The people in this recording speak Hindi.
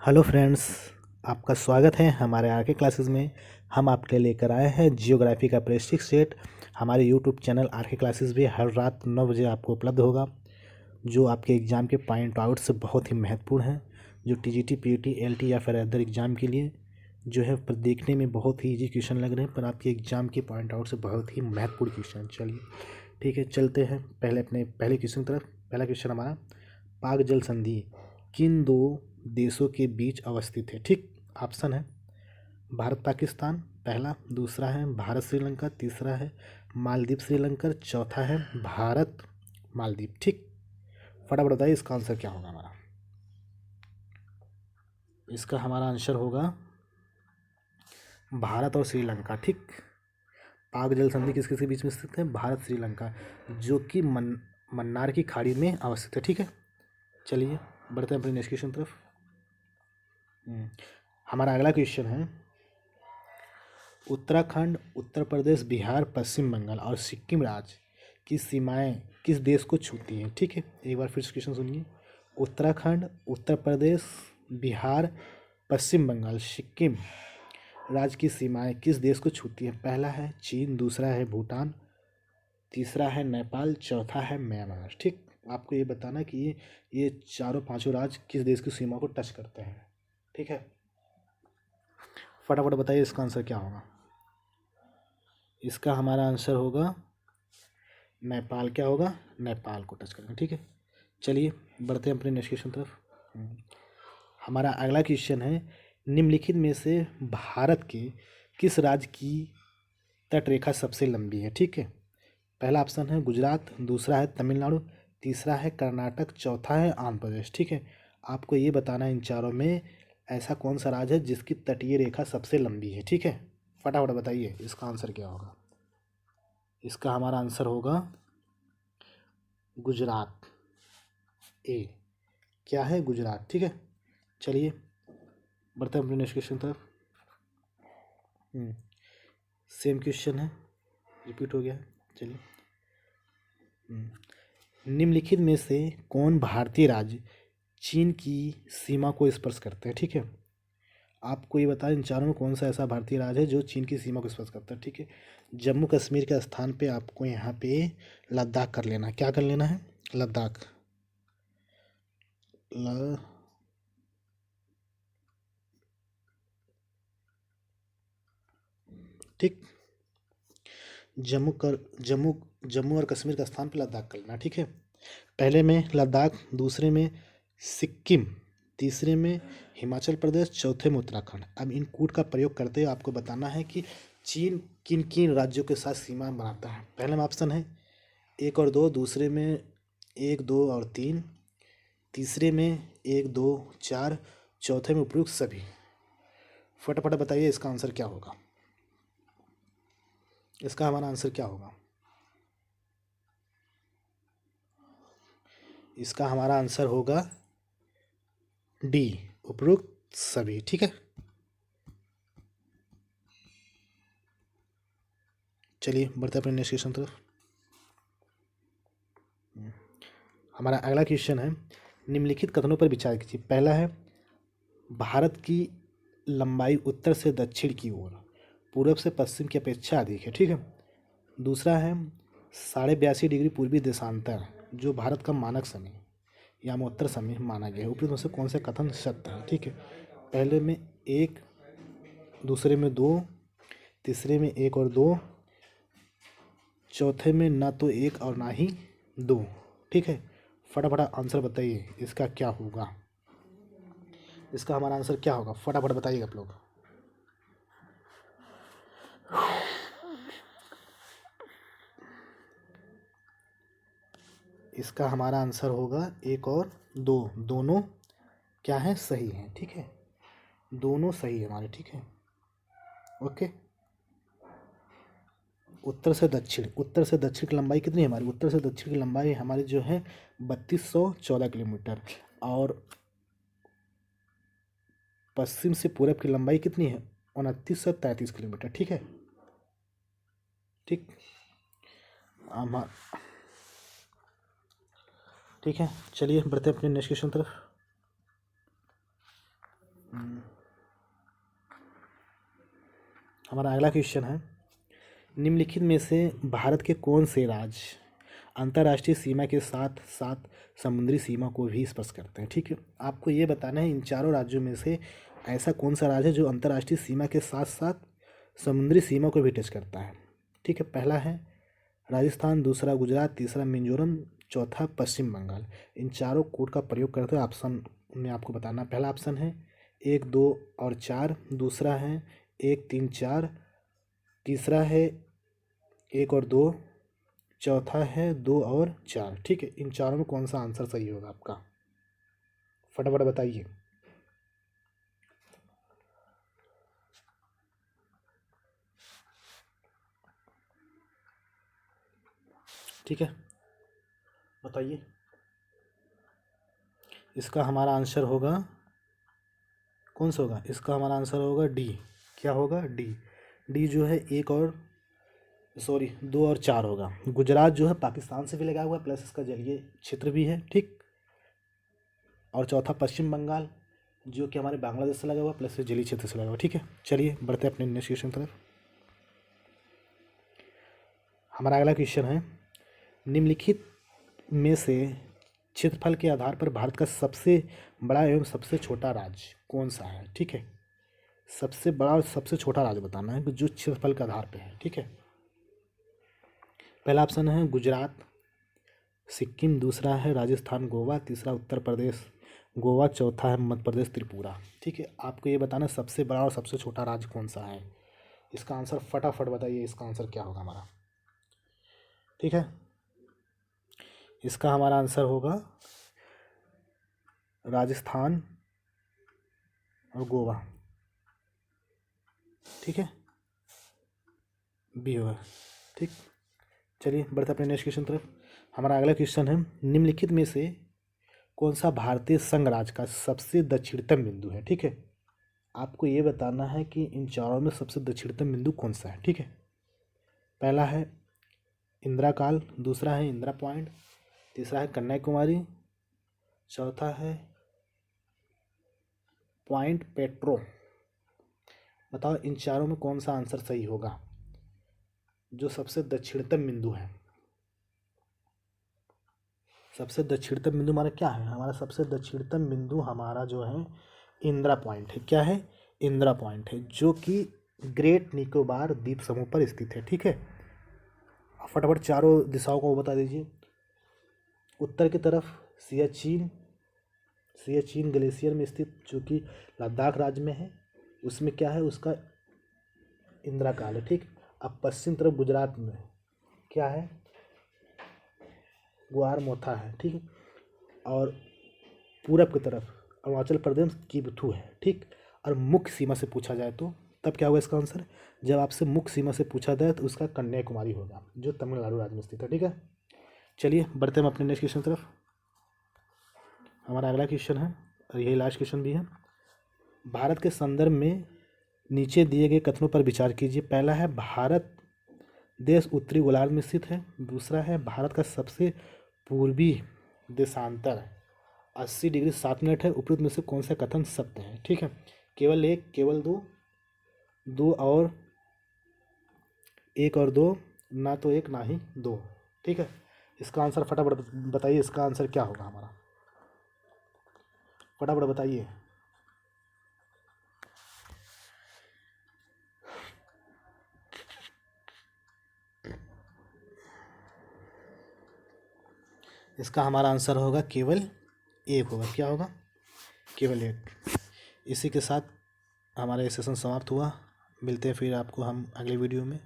हेलो फ्रेंड्स, आपका स्वागत है हमारे आर के क्लासेस में। हम आपके लेकर आए हैं जियोग्राफी का प्रेस्टिज सेट। हमारे यूट्यूब चैनल आर के क्लासेस भी हर रात 9 बजे आपको उपलब्ध होगा, जो आपके एग्ज़ाम के पॉइंट आउट से बहुत ही महत्वपूर्ण है, जो टीजीटी, पीटी, एलटी या फिर अदर एग्ज़ाम के लिए जो है पर देखने में बहुत ही इजी क्वेश्चन लग रहे हैं, पर आपके एग्ज़ाम के पॉइंट आउट से बहुत ही महत्वपूर्ण क्वेश्चन। चलिए ठीक है, चलते हैं पहले क्वेश्चन की तरफ। पहला क्वेश्चन हमारा, पाक जल संधि किन दो देशों के बीच अवस्थित है? ठीक, ऑप्शन है भारत पाकिस्तान पहला, दूसरा है भारत श्रीलंका, तीसरा है मालदीव श्रीलंका, चौथा है भारत मालदीव। ठीक, फटाफट बताइए इसका आंसर क्या होगा हमारा। इसका हमारा आंसर होगा भारत और श्रीलंका। ठीक, पाक जल संधि किस किस के बीच में स्थित है? भारत श्रीलंका, जो कि मन्नार की खाड़ी में अवस्थित है। ठीक है, चलिए बढ़ते हैं अपने नेक्स्ट क्वेश्चन तरफ। हमारा अगला क्वेश्चन है, उत्तराखंड, उत्तर प्रदेश, बिहार, पश्चिम बंगाल और सिक्किम राज्य की सीमाएं किस देश को छूती हैं? ठीक है, एक बार फिर से क्वेश्चन सुनिए। उत्तराखंड, उत्तर प्रदेश, बिहार, पश्चिम बंगाल, सिक्किम राज्य की सीमाएं किस देश को छूती हैं? पहला है चीन, दूसरा है भूटान, तीसरा है नेपाल, चौथा है म्यांमार। ठीक, आपको ये बताना कि ये चारों पांचों राज्य किस देश की सीमा को टच करते हैं। ठीक है, फटाफट बताइए इसका आंसर क्या होगा। इसका हमारा आंसर होगा नेपाल। क्या होगा? नेपाल को टच करेंगे। ठीक है, चलिए बढ़ते हैं अपने नेक्स्ट क्वेश्चन तरफ। हमारा अगला क्वेश्चन है, निम्नलिखित में से भारत के किस राज्य की तटरेखा सबसे लंबी है? ठीक है, पहला ऑप्शन है गुजरात, दूसरा है तमिलनाडु, तीसरा है कर्नाटक, चौथा है आंध्र प्रदेश। ठीक है, आपको ये बताना है इन चारों में ऐसा कौन सा राज्य है जिसकी तटीय रेखा सबसे लंबी है। ठीक है, फटाफट बताइए इसका आंसर क्या होगा। इसका हमारा आंसर होगा गुजरात। ए, क्या है? गुजरात। ठीक है, चलिए बढ़ते हैं अपने नेक्स्ट क्वेश्चन तरफ। सेम क्वेश्चन है, रिपीट हो गया है। चलिए, निम्नलिखित में से कौन भारतीय राज्य चीन की सीमा को स्पर्श करते हैं? ठीक है, आपको ये बताएं इन चारों में कौन सा ऐसा भारतीय राज्य है जो चीन की सीमा को स्पर्श करता है। ठीक है, जम्मू कश्मीर के स्थान पे आपको यहाँ पे लद्दाख कर लेना है। क्या कर लेना है? लद्दाख। ठीक, जम्मू जम्मू और कश्मीर का स्थान पे लद्दाख कर लेना। ठीक है, पहले में लद्दाख, दूसरे में सिक्किम, तीसरे में हिमाचल प्रदेश, चौथे में उत्तराखंड। अब इन कूट का प्रयोग करते हुए आपको बताना है कि चीन किन किन राज्यों के साथ सीमा बनाता है। पहले में ऑप्शन है 1 और 2, दूसरे में 1, 2 और 3, तीसरे में 1, 2, 4, चौथे में उपयुक्त सभी। फटाफट बताइए इसका आंसर क्या होगा। इसका हमारा आंसर क्या होगा? इसका हमारा आंसर होगा डी, उपयुक्त सभी। ठीक है, चलिए बढ़ते अपने नेक्स्ट क्वेश्चन तरफ। हमारा अगला क्वेश्चन है, निम्नलिखित कथनों पर विचार कीजिए। पहला है भारत की लंबाई उत्तर से दक्षिण की ओर पूर्व से पश्चिम की अपेक्षा अधिक है। ठीक है, दूसरा है 82.5 डिग्री पूर्वी देशांतर जो भारत का मानक समय या उत्तर समय माना गया है। उपयुक्त में से कौन सा कथन सत्य है? ठीक है, पहले में 1, दूसरे में 2, तीसरे में 1 और 2, चौथे में ना तो 1 और ना ही 2। ठीक है, फटाफट आंसर बताइए इसका क्या होगा। इसका हमारा आंसर क्या होगा? फटाफट बताइएगा आप लोग। इसका हमारा आंसर होगा 1 और 2, दोनों क्या है? सही है। ठीक है, दोनों सही है हमारे। ठीक है, ओके। उत्तर से दक्षिण की लंबाई कितनी है हमारी? उत्तर से दक्षिण की लंबाई हमारी जो है 3214 किलोमीटर, और पश्चिम से पूरब की लंबाई कितनी है? 2933 किलोमीटर। ठीक है, ठीक, हम ठीक है, चलिए बढ़ते हैं अपने नेक्स्ट क्वेश्चन तरफ। हमारा अगला क्वेश्चन है, निम्नलिखित में से भारत के कौन से राज्य अंतर्राष्ट्रीय सीमा के साथ साथ समुद्री सीमा को भी स्पर्श करते हैं। ठीक है, आपको ये बताना है इन चारों राज्यों में से ऐसा कौन सा राज्य है जो अंतर्राष्ट्रीय सीमा के साथ साथ समुद्री सीमा को भी टच करता है। ठीक है, पहला है राजस्थान, दूसरा गुजरात, तीसरा मिजोरम, चौथा पश्चिम बंगाल। इन चारों कोड का प्रयोग करते हुए ऑप्शन में आपको बताना, पहला ऑप्शन है 1, 2 और 4, दूसरा है 1, 3, 4, तीसरा है 1 और 2, चौथा है 2 और 4। ठीक है, इन चारों में कौन सा आंसर सही होगा आपका, फटाफट बताइए। ठीक है, बताइए। इसका हमारा आंसर होगा कौन सा होगा, इसका हमारा आंसर होगा डी। क्या होगा, डी। डी जो है 2 और 4 होगा। गुजरात जो है पाकिस्तान से भी लगा हुआ प्लस इसका जलीय क्षेत्र भी है। ठीक, और चौथा पश्चिम बंगाल जो कि हमारे बांग्लादेश से लगा हुआ प्लस जलीय क्षेत्र से लगा हुआ। ठीक है, चलिए बढ़ते हैं अपने नेक्स्ट क्वेश्चन तरफ। हमारा अगला क्वेश्चन है, निम्नलिखित में से क्षेत्रफल के आधार पर भारत का सबसे बड़ा एवं सबसे छोटा राज्य कौन सा है। ठीक है, सबसे बड़ा और सबसे छोटा राज्य बताना है जो क्षेत्रफल के आधार पर है। ठीक है, पहला ऑप्शन है गुजरात, सिक्किम, दूसरा है राजस्थान, गोवा, तीसरा उत्तर प्रदेश, गोवा, चौथा है मध्य प्रदेश, त्रिपुरा। ठीक है, आपको ये बताना सबसे बड़ा और सबसे छोटा राज्य कौन सा है। इसका आंसर फटाफट बताइए, इसका आंसर क्या होगा हमारा। ठीक है, इसका हमारा आंसर होगा राजस्थान और गोवा। ठीक है, बी होगा। ठीक, चलिए बढ़ते अपने नेक्स्ट क्वेश्चन तरफ। हमारा अगला क्वेश्चन है, निम्नलिखित में से कौन सा भारतीय संघ राज्य का सबसे दक्षिणतम बिंदु है। ठीक है, आपको ये बताना है कि इन चारों में सबसे दक्षिणतम बिंदु कौन सा है। ठीक है, पहला है इंदिरा काल, दूसरा है इंदिरा पॉइंट, तीसरा है कन्याकुमारी, चौथा है पॉइंट पेट्रो। बताओ इन चारों में कौन सा आंसर सही होगा जो सबसे दक्षिणतम बिंदु है। सबसे दक्षिणतम बिंदु हमारा क्या है, हमारा सबसे दक्षिणतम बिंदु हमारा जो है इंदिरा पॉइंट है। क्या है, इंदिरा पॉइंट है जो कि ग्रेट निकोबार द्वीप समूह पर स्थित है। ठीक है, फटाफट चारों दिशाओं को बता दीजिए। उत्तर की तरफ सियाचिन ग्लेशियर में स्थित जो कि लद्दाख राज्य में है, उसमें क्या है, उसका इंदिरा काल है। ठीक, अब पश्चिम तरफ गुजरात में क्या है, ग्वारमोथा है। ठीक है, और पूरब की तरफ अरुणाचल प्रदेश किबथू है। ठीक, और मुख्य सीमा से पूछा जाए तो तब क्या होगा इसका आंसर, जब आपसे मुख्य सीमा से पूछा जाए तो उसका कन्याकुमारी होगा जो तमिलनाडु राज्य में स्थित है। ठीक है, चलिए बढ़ते हम अपने नेक्स्ट क्वेश्चन तरफ। हमारा अगला क्वेश्चन है और यही लास्ट क्वेश्चन भी है। भारत के संदर्भ में नीचे दिए गए कथनों पर विचार कीजिए। पहला है भारत देश उत्तरी गोलार्ध में स्थित है, दूसरा है भारत का सबसे पूर्वी देशांतर 80 डिग्री 7 मिनट है। उपरोक्त में से कौन सा कथन सत्य है। ठीक है, केवल एक, केवल दो, दो और एक और दो, ना तो एक ना ही दो। ठीक है, इसका आंसर फटाफट बताइए, इसका आंसर क्या होगा हमारा, फटाफट बताइए। इसका हमारा आंसर होगा केवल एक होगा। क्या होगा, केवल एक। इसी के साथ हमारा ये सेशन समाप्त हुआ। मिलते हैं फिर आपको हम अगले वीडियो में।